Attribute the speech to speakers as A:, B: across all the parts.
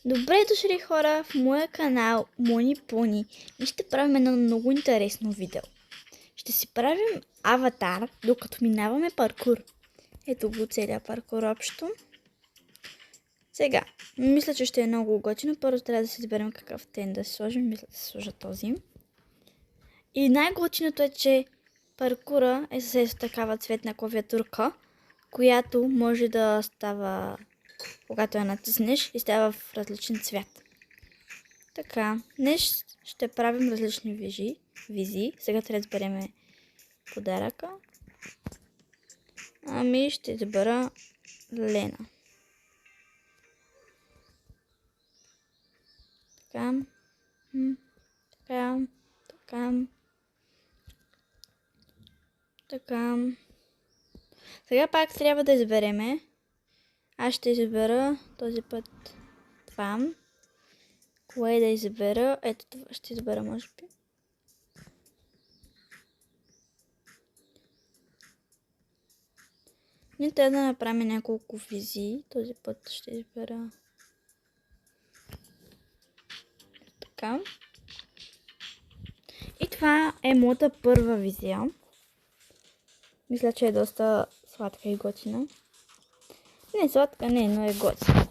A: Добре дошли, хора, в моя канал Мони Пони и ще правим едно много интересно видео. Ще си правим аватар, докато минаваме паркур. Ето го целият паркур общо. Сега, мисля, че ще е много готино. Първо трябва да си изберем какъв тен да сложим. Мисля да се сложа този. И най-готиното е, че паркура е с такава цветна клавиатурка, която може да става, когато я натиснеш, и става в различен цвят. Така, днес ще правим различни визии. Сега трябва да изберем подаръка. Ами ще избера Лена. Така. Така. Така. Така. Сега пак трябва да избереме. Аз ще избера този път това. Кое да избера? Ето това ще избера, може би. Ние трябва да направим няколко визии. Този път ще избера така. И това е моята първа визия. Мисля, че е доста сладка и готина. Не, сладка не, но е готина.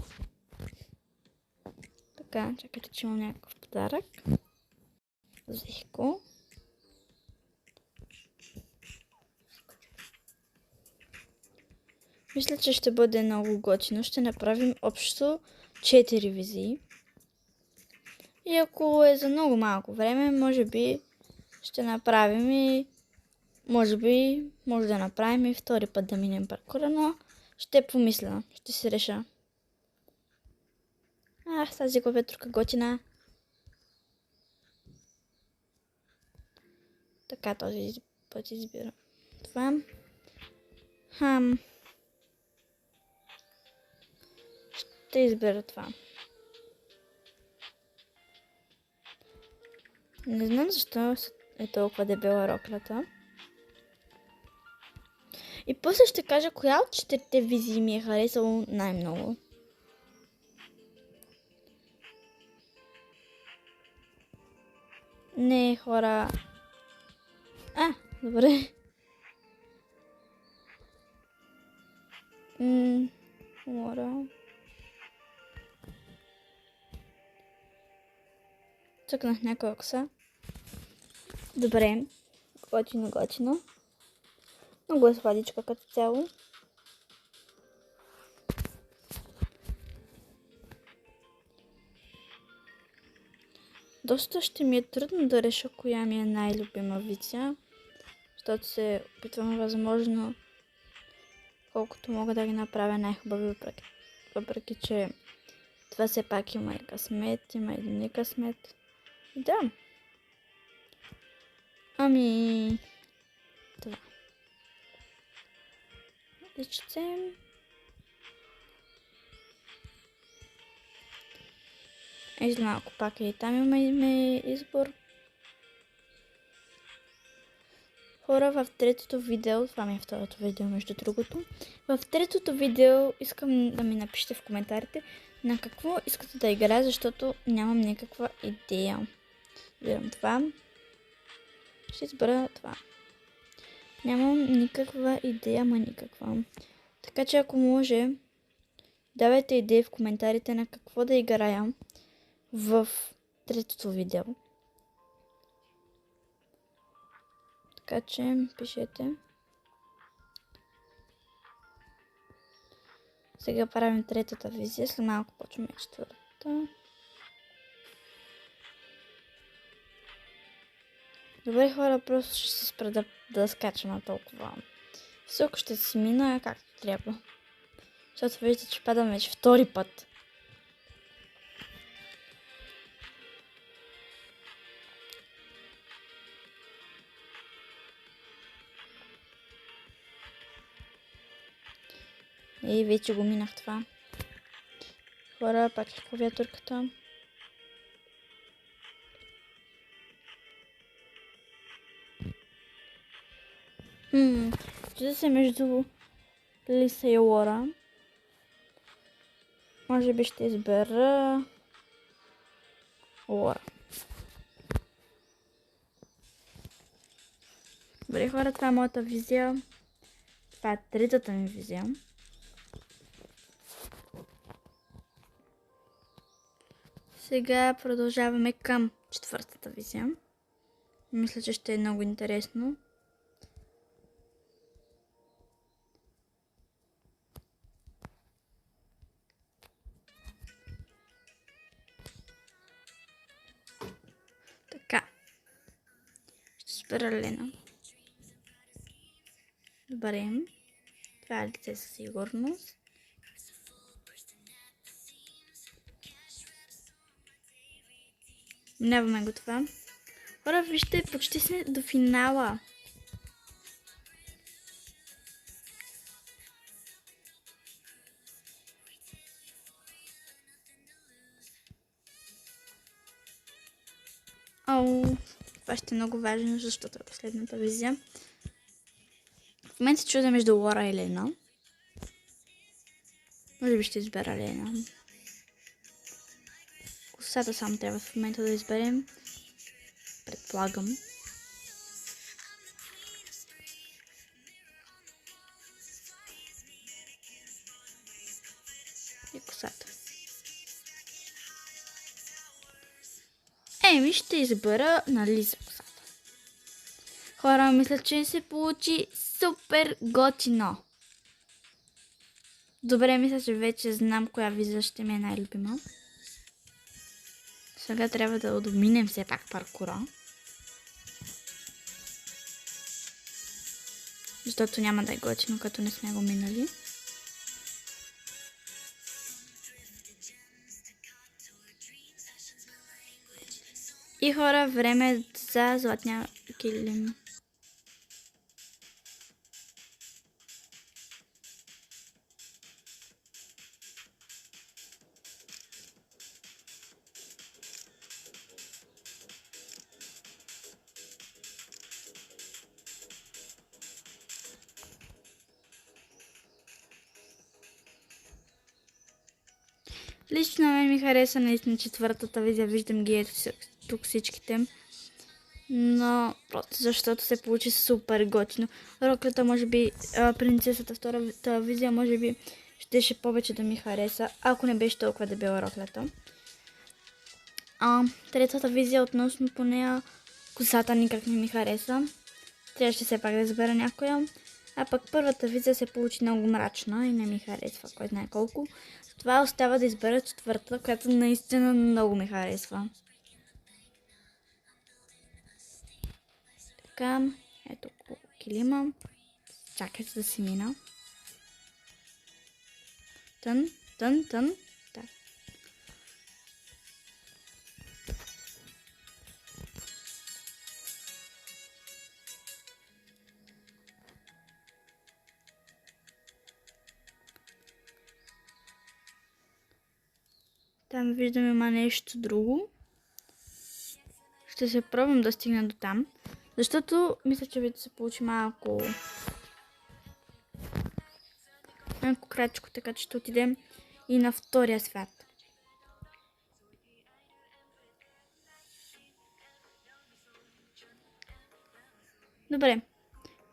A: Така, чакайте, че имам някакъв подарък. Взех го. Мисля, че ще бъде много готино. Ще направим общо 4 визии. И ако е за много малко време, може би ще направим и може да направим и втори път да минем паркура, но ще помисля, ще си реша. Тази клавиатурка готина. Така, този път избира това. Ще избера това. Не знам защо е толкова дебела роклята. И после ще кажа коя от 4 визии ми е харесало най-много. Не, хора. Добре. Хора. Цъкнах някоя коса. Добре. Готино. Много е сладичка като цяло. Доста ще ми е трудно да реша коя ми е най-любима визия, защото се опитвам възможно колкото мога да ги направя най-хубави, въпреки че това все пак има и късмет, има и не късмет. Да. Ами... това. Личце. Ето малко пак и там имаме избор. Хора, в третото видео, това ми е второто видео между другото, в третото видео искам да ми напишете в коментарите на какво искате да играя, защото нямам никаква идея. Избирам това. Ще избера това. Нямам никаква идея, никаква. Така че ако може, давайте идеи в коментарите на какво да играя в третото видео. Така че пишете. Сега правим третата визия, след малко почваме четвъртата. Добре, хора, просто ще се спра да скачам на толкова. Всичко ще си мина както трябва. Защото виждате, че падам вече втори път. И вече го минах това. Хора, пак е клавиатурката. Чудя се между Лиса и Лора. Може би ще избера Лора. Добре, хора, това е моята визия. Това е третата ми визия. Сега продължаваме към четвъртата визия. Мисля, че ще е много интересно. Така. Ще спера Лена. Добре. Това е лице със сигурност. Минаваме го това. Хора, вижте, почти сме до финала. Това ще е много важно, защото е последната визия. В момента се чудя между Лора и Лена. Може би ще избера Лена. Косата само трябва в момента да изберем. Предполагам. И косата. Еми, ще избера на Лиза косата. Хора, мисля, че се получи супер готино. Добре, мисля, че вече знам коя визия ще ми е най-любима. Сега трябва да отминем все пак паркура. Защото няма да е готино, като не сме го минали. И хора, време е за златния килим. Лично на мен ми хареса наистина четвъртата визия. Виждам ги тук всичките. Но просто защото се получи супер готино. Роклята, може би, принцесата втората визия, може би щеше повече да ми хареса, ако не беше толкова дебела роклята. Третата визия относно по нея, косата никак не ми хареса. Трябваше все пак да избера някоя. А пък първата визия се получи много мрачна и не ми харесва, кой знае колко. Това остава да избера четвърта, която наистина много ми харесва. Така, ето килима. Чакайте да си мина. Тън. Так. Там виждаме има нещо друго. Ще се пробвам да стигна до там. Защото мисля, че вече се получи малко кратичко, така че ще отидем и на втория свят. Добре.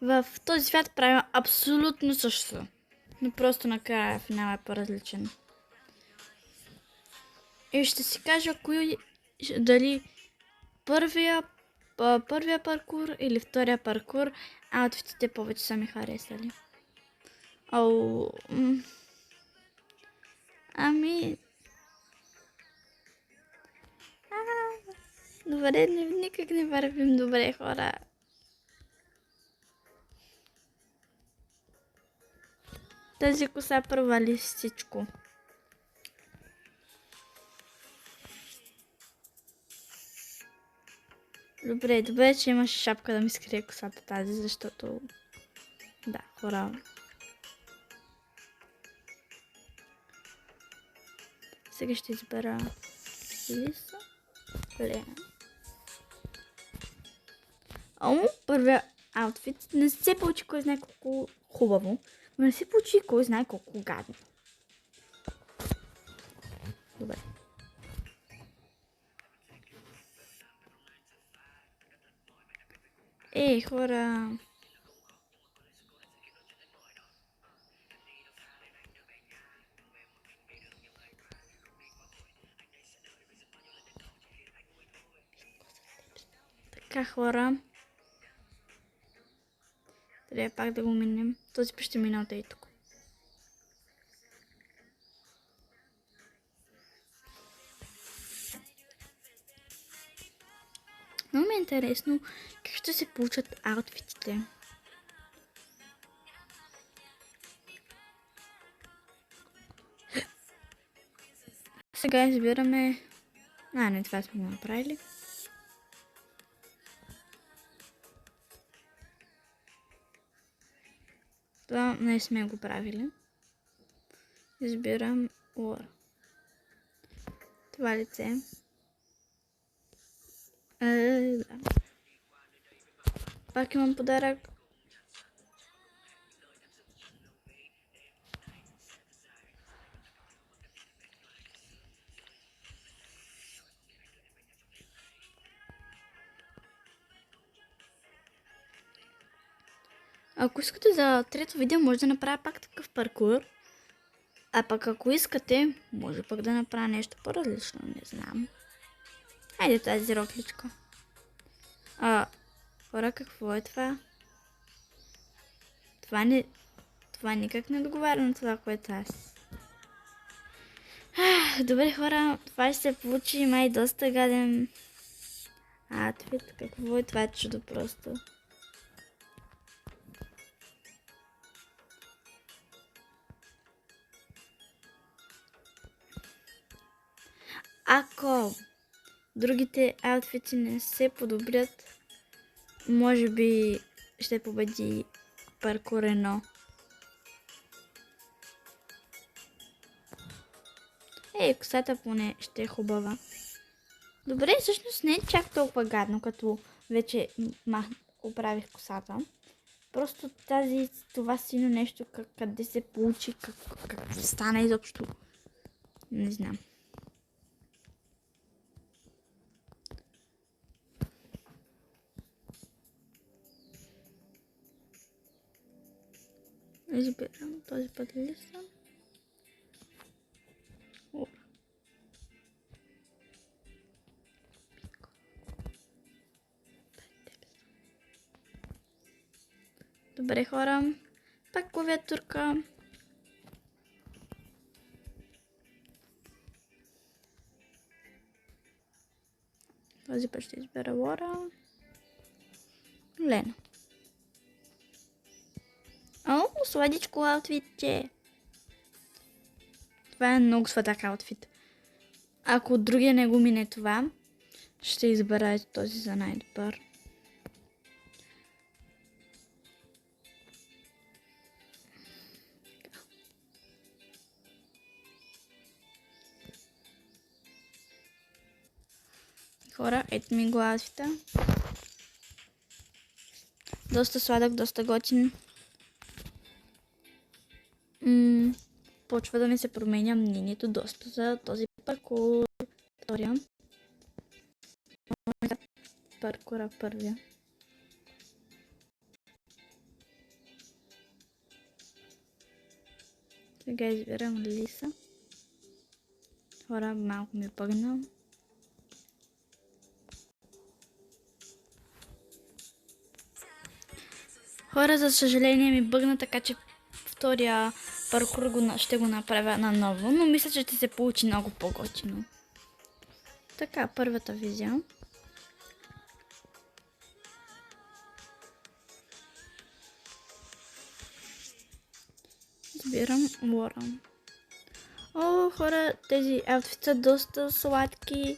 A: В този свят правим абсолютно същото. Но просто накрая финал е по-различен. И ще си кажа дали първия паркур или втория паркур аутфитите повече са ми харесали. Ами... Добре, никак не вървим добре, хора. Тази коса провали всичко. Добре, че имаше шапка да ми скрие косата тази, защото... Да, хора. Сега ще избера Лиса. Лена. Първия аутфит не се получи кой знае колко хубаво, но не се получи кой знае колко гадно. Добре. Ей, хора! Така, хора. Трябва пак да го минем. Този път ще мина от ей тук. Много ми е интересно как ще се получат аутфитите. Сега избираме... не, това сме го направили. Това не сме го правили. Избирам Лора. Това лице. Да. Пак имам подарък. Ако искате за трето видео, може да направя пак такъв паркур. А пък ако искате, може пък да направя нещо по-различно, не знам. Хайде тази рокличка. Хора, какво е това? Това никак не отговаря на това, което аз. Добре, хора, това ще се получи май доста гаден аутфит. Какво е това чудо просто? Ако другите аутфити не се подобрят, може би ще победи паркур 1. Косата поне ще е хубава. Добре, всъщност не е чак толкова гадно, като вече оправих косата. Просто това сино нещо, къде се получи, как стана изобщо. Не знам. Избирам този път ли съм? Добре, хора. Пак клавиатурка. Този път ще избера Лора. Лена. Сладичко аутфитче. Това е много сладък аутфит. Ако другия не го мине това, ще избера този за най-добър. Хора, ето ми го аутфита. Доста сладък, доста готин. Почва да ми се променя мнението доста за този паркур. Втория. Паркура първия. Сега избирам Лиса. Хора, малко ми пъгна. Хора, за съжаление ми бъгна, така че втория паркур ще го направя наново, но мисля, че ще се получи много по-готино. Така, първата визия. Избирам Лора. Хора, тези аутфити са доста сладки,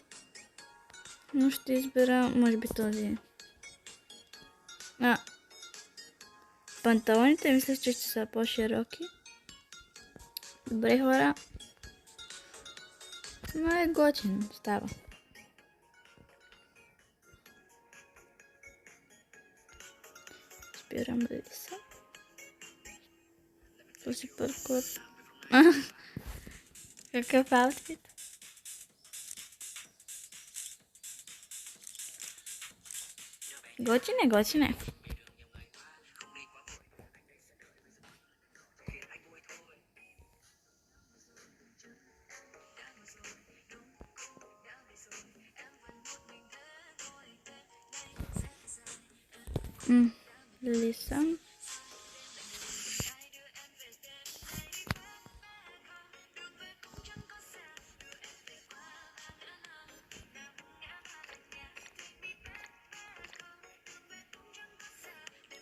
A: но ще избера, може би, този. Панталоните мисля, че ще са по-широки. Добре, хора. Но е готин, става. Избирам Лиса. Този паркур. Какъв аутфит? Готине, готине. Listen.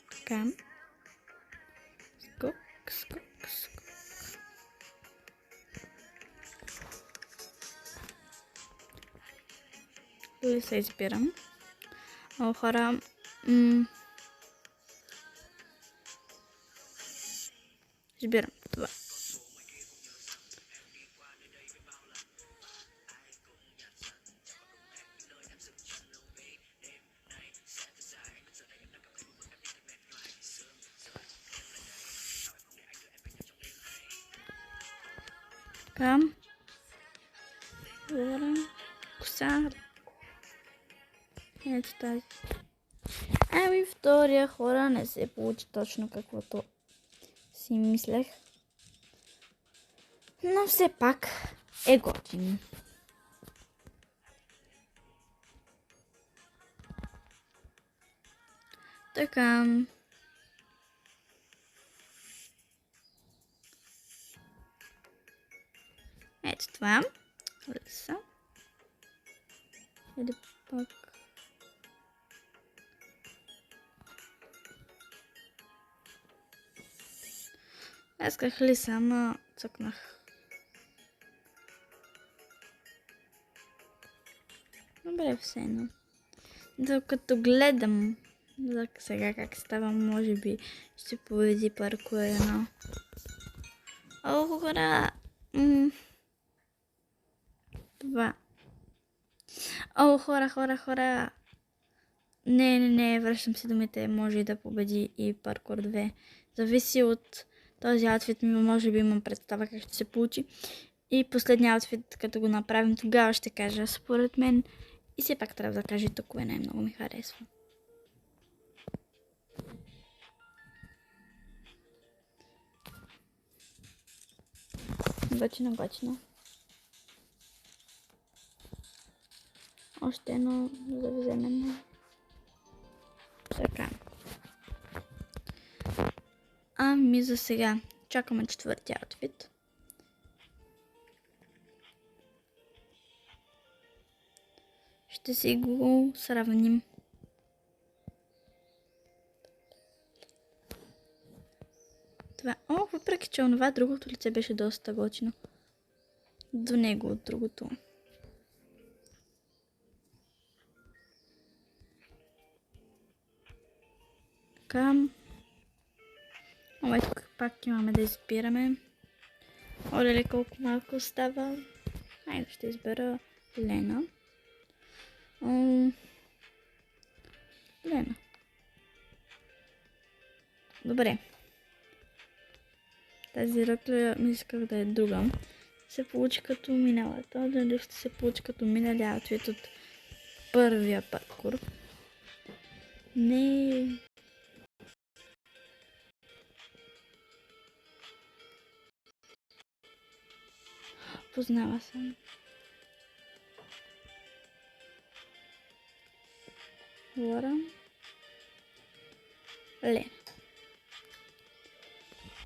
A: Така. Скок, скок, скок. Дали се избирам. Много хора... Избирам това. Така. Коса. Ето тази. Ами втория хора не се получи точно каквото си мислех. Но все пак е готин. Така. Ето това. Леса. Или пък... Аз исках лиса, ама цъкнах. Добре, все едно. Докато гледам за сега как става, може би ще победи паркур едно. О, хора! Това. О, хора! Не, връщам си думите, може и да победи и паркур 2. Зависи от този аутфит, може би имам представа как ще се получи. И последния аутфит, като го направим, тогава ще кажа според мен. И все пак трябва да кажа тук, кое най-много ми харесва. Готино. Още едно да вземем. Така. Ами за сега чакаме четвъртия аутфит. Ще си го сравним. Това. О, въпреки че онова другото лице беше доста готино. До него от другото. Така. Ой, тук пак имаме да избираме. Оле, колко малко остава. Айде, ще избера Лена. Лена. Добре. Тази ръкля ми исках да е друга. Се получи като миналата. Дали ще се получи като миналия аутфит от първия паркур. Не. Познава съм. Лора. Лена.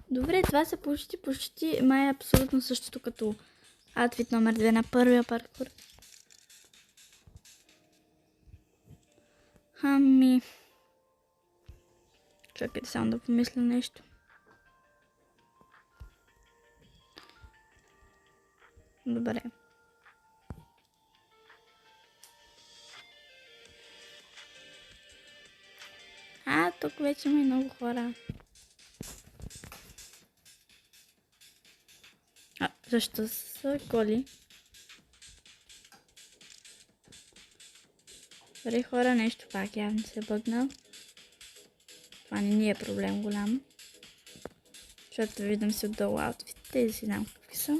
A: Добре, това са почти май е абсолютно същото като аутфит номер 2 на първия паркур. Ами... Чакайте само да помисля нещо. Добре. Тук вече има и много хора. Защо са коли? Добре, хора, нещо пак явно се бъгна. Това не ни е проблем голям. Защото виждам си отдолу аутфитите и си знам какви са.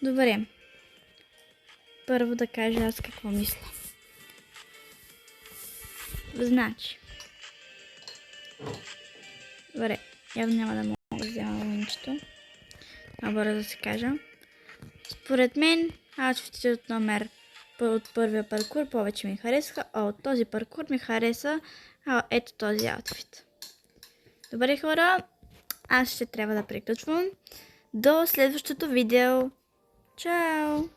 A: Добре. Първо да кажа аз какво мисля. Значи. Добре, явно няма да мога да взема лънчето. Бързо да се кажа. Според мен, аутфитите от първия паркур повече ми харесаха, а от този паркур ми хареса ето този аутфит. Добре, хора, аз ще трябва да приключвам. До следващото видео. Чао!